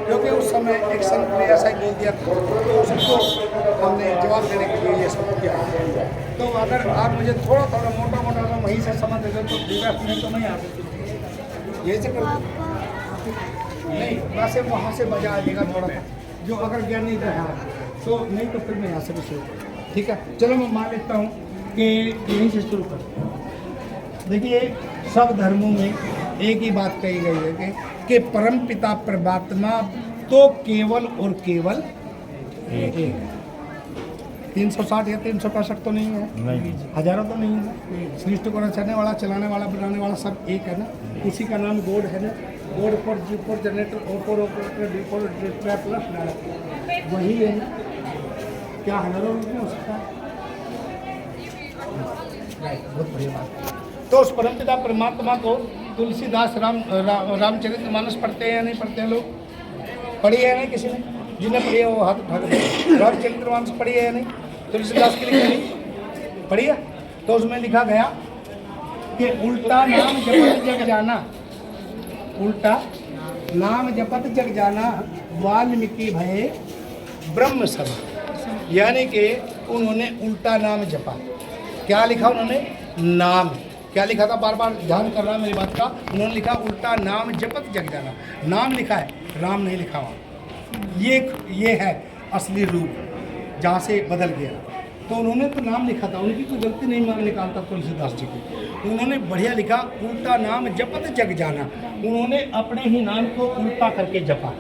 क्योंकि उस समय एक संत ने ऐसा ही बोल दिया था, तो उसको हमने जवाब देने के लिए ये सब किया। तो अगर आप मुझे थोड़ा थोड़ा मोटा मोटा अगर वहीं से समझ देते तो दिवस में तो नहीं आ सकती, यही से कर नहीं, वैसे वहाँ से बजा आ जाएगा थोड़ा सा, जो अगर ज्ञान नहीं रहा तो नहीं तो फिर मैं यहाँ से भी शुरू करूँ। ठीक है, चलो मैं मान लेता हूँ कि यहीं से शुरू कर। देखिए, सब धर्मों में एक ही बात कही गई है कि परम पिता परमात्मा तो केवल और केवल एक है। 360 या 365 तो नहीं है, हजारों तो नहीं है। सृष्टि को रचने वाला, चलाने वाला, बनाने वाला सब एक है ना। उसी का नाम गॉड है ना। God for G for generator, O for operator, D for plus director, वही है ना। क्या हजारों रूप में हो सकता है? बहुत बढ़िया बात। तो उस परमपिता परमात्मा को तुलसीदास रामचरितमानस पढ़ते हैं या नहीं पढ़ते हैं लोग? पढ़ी है नहीं किसी ने? जिन्हें पढ़ी है वो हाथ उठा कर। रामचरितमानस पढ़ी है या नहीं? तुलसीदास की लिखी नहीं पढ़ी है? तो उसमें लिखा गया कि उल्टा नाम जपत जग जाना, उल्टा नाम जपत जग जाना, वाल्मीकि भये ब्रह्म सभा। यानी कि उन्होंने उल्टा नाम जपा। क्या लिखा उन्होंने? नाम। क्या लिखा था? बार बार ध्यान करना मेरी बात का। उन्होंने लिखा उल्टा नाम जपत जग जाना। नाम लिखा है, राम नहीं लिखा वहाँ। ये है असली रूप जहाँ से बदल गया। तो उन्होंने तो नाम लिखा था, उनकी कोई गलती नहीं मान निकालता तुलसीदास जी की। उन्होंने बढ़िया लिखा उल्टा नाम जपत जग जाना। उन्होंने अपने ही नाम को उल्टा करके जपा।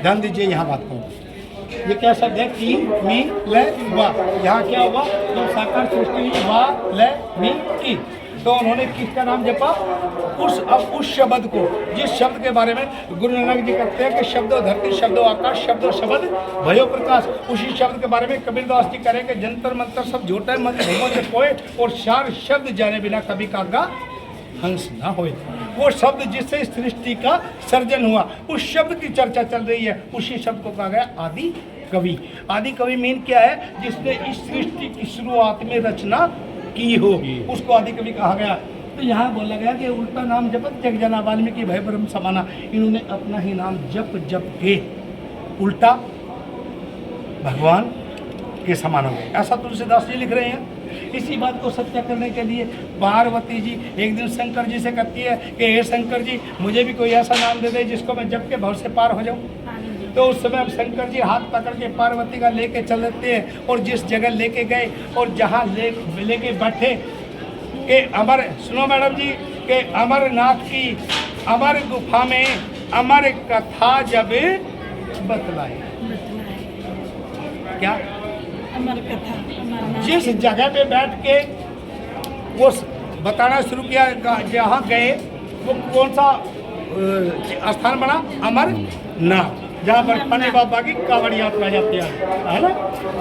ध्यान दीजिए यहाँ बात को। ये क्या शब्द है? की मी ल वा। यहाँ क्या हुआ? तो साकार सृष्टि वा ल मी की। तो उन्होंने किसका नाम जपा? उस शब्द को, जिस शब्द के बारे में गुरु नानक जी कहते हैं कि शब्दो धरती, शब्दो आकाश, शब्दो शब्द भयो प्रकाश। उसी शब्द के बारे में कबीरदास जी कह रहे हैं कि जंतर मंतर सब झूठे मत घूमो से कोय, और चार शब्द जाने बिना कभी कागा हंस ना होए। वो शब्द जिससे सृष्टि का सर्जन हुआ, उस शब्द की चर्चा चल रही है। उसी शब्द को कहा गया आदि कवि। आदि कवि मीन क्या है? जिसने इस सृष्टि की शुरुआत में रचना की हो, उसको आदि कवि कहा गया। तो यहाँ बोला गया कि उल्टा नाम जपत जग जाना, वाल्मीकि भय ब्रह्म समाना। इन्होंने अपना ही नाम जप जप के उल्टा भगवान के समान हो गए, ऐसा तुलसीदास जी लिख रहे हैं। इसी बात को सत्य करने के लिए पार्वती जी एक दिन शंकर जी से कहती है कि हे शंकर जी, मुझे भी कोई ऐसा नाम दे दे जिसको मैं जप के भव से पार हो जाऊँ। तो उस समय शंकर जी हाथ पकड़ के पार्वती का लेके चल देते हैं, और जिस जगह लेके गए और जहाँ लेके बैठे कि अमर, सुनो मैडम जी, कि अमरनाथ की अमर गुफा में अमर कथा जब बतलाई। क्या? अमर कथा। जिस जगह पे बैठ के वो बताना शुरू किया, जहाँ गए वो कौन सा स्थान बना? अमरनाथ, जहाँ पर पने बाबा की कांवड़ यात्रा जाती है ना।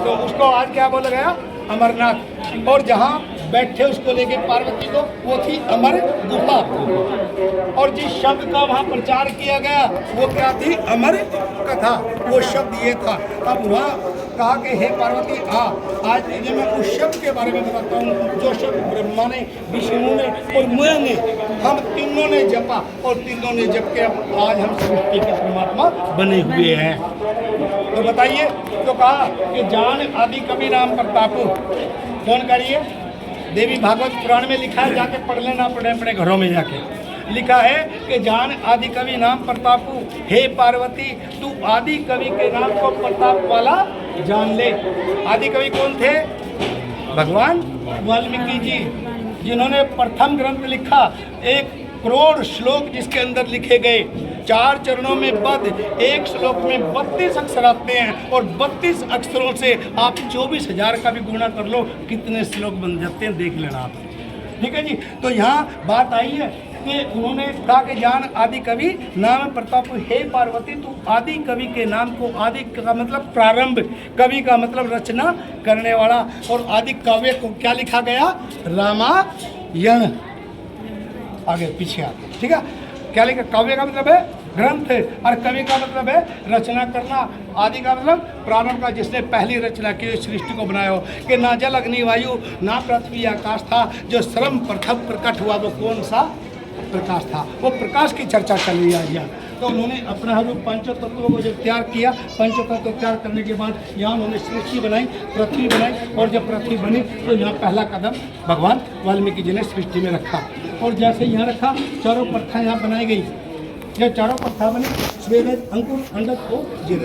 तो उसको आज क्या बोला गया? अमरनाथ। और जहाँ बैठे उसको लेके पार्वती को, वो थी अमर गुफा। और जिस शब्द का वहाँ प्रचार किया गया वो क्या थी? अमर कथा। वो शब्द ये था। अब वहाँ कहा कि हे पार्वती आज तुझे मैं उस शब्द के बारे में बताता हूँ जो शब्द ब्रह्मा ने, विष्णु ने और मैं ने, हम तीनों ने जपा, और तीनों ने जप के आज हम सृष्टि के परमात्मा बने हुए हैं। तो बताइए, तो कहा कि जान आदि कवि राम प्रतापु। कौन करिए? देवी भागवत पुराण में लिखा है, जाके पढ़ लेना, पढ़े अपने घरों में जाके। लिखा है कि जान आदि कवि नाम प्रतापु, हे पार्वती तू आदि कवि के नाम को प्रताप वाला जान ले। आदि कवि कौन थे? भगवान वाल्मीकि जी, जिन्होंने प्रथम ग्रंथ लिखा। 1 करोड़ श्लोक जिसके अंदर लिखे गए, 4 चरणों में बद्ध, एक श्लोक में 32 अक्षर आते हैं, और 32 अक्षरों से आप 24,000 का भी गुणा कर लो, कितने श्लोक बन जाते हैं देख लेना आप। ठीक है जी। तो यहाँ बात आई है कि उन्होंने कहा कि जान आदि कवि नाम प्रताप, हे पार्वती तू आदि कवि के नाम को, आदि का मतलब प्रारंभ, कवि का मतलब रचना करने वाला, और आदि काव्य को क्या लिखा गया? रामायण। आगे पीछे आगे, ठीक है। क्या लिखा? काव्य का मतलब है ग्रंथ, और कवि का मतलब है रचना करना। आदि का मतलब प्रारंभ का, जिसने पहली रचना की, सृष्टि को बनाया हो। कि ना जल अग्नि वायु ना पृथ्वी आकाश था, जो सर्वप्रथम प्रकट हुआ वो कौन सा प्रकाश था? वो प्रकाश की चर्चा चल रही है। तो उन्होंने अपना जो पंच तत्वों को जब तैयार किया, पंच तत्व तैयार करने के बाद यहाँ उन्होंने सृष्टि बनाई, पृथ्वी बनाई, और जब पृथ्वी बनी तो यहाँ पहला कदम भगवान वाल्मीकि जी ने सृष्टि में रखा। और जैसे यहाँ रखा, चारों प्रथा यहाँ बनाई गई। जब चारों प्रथा बनी, स्वेद अंकुर अंडक को जीव